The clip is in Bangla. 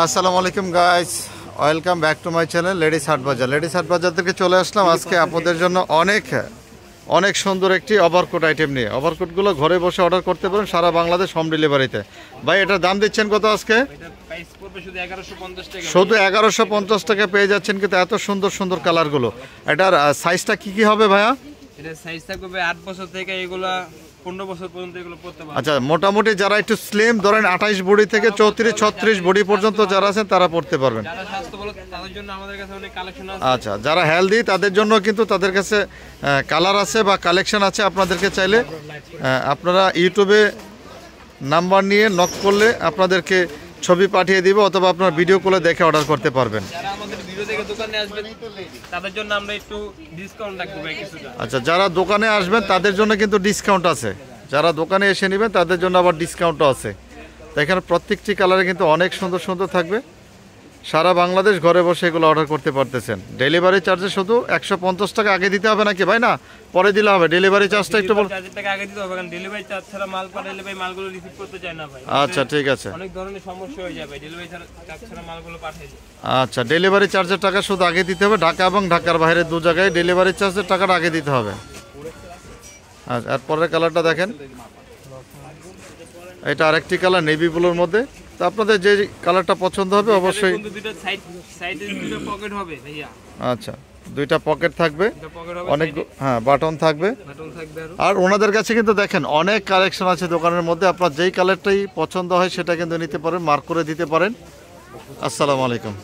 আসসালামু আলাইকুম guys, welcome back to my channel ladies হাট বাজার। লেডিস হাট বাজার থেকে চলে আসলাম আজকে আপনাদের জন্য অনেক সুন্দর একটি ওভারকোট আইটেম নিয়ে। ওভারকোটগুলো ঘরে বসে অর্ডার করতে পারেন সারা বাংলাদেশ হোম ডেলিভারিতে। ভাই এটার দাম দিচ্ছেন কত আজকে? শুধু 1150 টাকা পেয়ে যাচ্ছেন, কিন্তু এত সুন্দর সুন্দর কালারগুলো। এটার সাইজটা কি হবে ভাইয়া? এটা সাইজ থাকবে 8 বছর থেকে এগুলা 15 বছর পর্যন্ত এগুলো পড়তে পারবে। আচ্ছা, মোটামুটি যারা একটু স্লিম ধরেন 28 বডি থেকে 34-36 বডি পর্যন্ত যারা আছেন তারা পড়তে পারবেন। যারা স্বাস্থ্য ভালো তাদের জন্য আমাদের কাছে অনেক কালেকশন আছে। আচ্ছা, যারা হেলদি তাদের জন্য কিন্তু তাদের কাছে কালার আছে বা কালেকশন আছে। আপনাদেরকে চাইলে আপনারা ইউটিউবে নাম্বার নিয়ে নক করলে আপনাদেরকে ছবি পাঠিয়ে দিব, অথবা আপনার ভিডিও কলে দেখে অর্ডার করতে পারবেন। যারা আমাদের ভিডিও দেখে দোকানে আসবেন তাদের জন্য আমরা একটু ডিসকাউন্ট রাখবো ভাই কিছুটা। আচ্ছা, যারা দোকানে আসবেন তাদের জন্য কিন্তু ডিসকাউন্ট আছে। যারা দোকানে এসে নেবেন তাদের জন্য আবার ডিসকাউন্টও আছে। তো এখানে প্রত্যেকটি কালারে কিন্তু অনেক সুন্দর সুন্দর থাকবে। সারা বাংলাদেশ ঘরে বসে এগুলো অর্ডার করতে পারতেছেন। ডেলিভারি চার্জে শুধু 150 টাকা আগে দিতে হবে নাকি ভাই? না, পরে দিলে হবে। ডেলিভারি চার্জটা একটু বল। 40 টাকা আগে দিতে হবে, কারণ ডেলিভারি চার্জ ছাড়া মাল পাঠালে ভাই মালগুলো রিসিভ করতে চায় না ভাই। আচ্ছা, ঠিক আছে। অনেক ধরনের সমস্যা হয়ে যাবে ডেলিভারি চার্জ ছাড়া মালগুলো পাঠিয়ে দিই। আচ্ছা, ডেলিভারি চার্জের টাকা শুধু আগে দিতে হবে। ঢাকা এবং ঢাকার বাইরে দু জায়গায় ডেলিভারি চার্জের টাকাটা আগে দিতে হবে। আচ্ছা, আর পরের কালারটা দেখেন, এটা আরেকটি কালার নেভি ব্লুর মধ্যে। তো আপনাদের যে কালারটা পছন্দ হবে অবশ্যই। দুটো সাইডে দুটো পকেট হবে ভাইয়া। আচ্ছা, দুইটা পকেট থাকবে, পকেট হবে, অনেক বাটন থাকবে। বাটন থাকবে আর ওনাদের কাছে কিন্তু দেখেন অনেক কালেকশন আছে দোকানের মধ্যে। আপনার যেই কালারটাই পছন্দ হয় সেটা কিন্তু নিতে পারেন, মার্ক করে দিতে পারেন। আসসালামু আলাইকুম।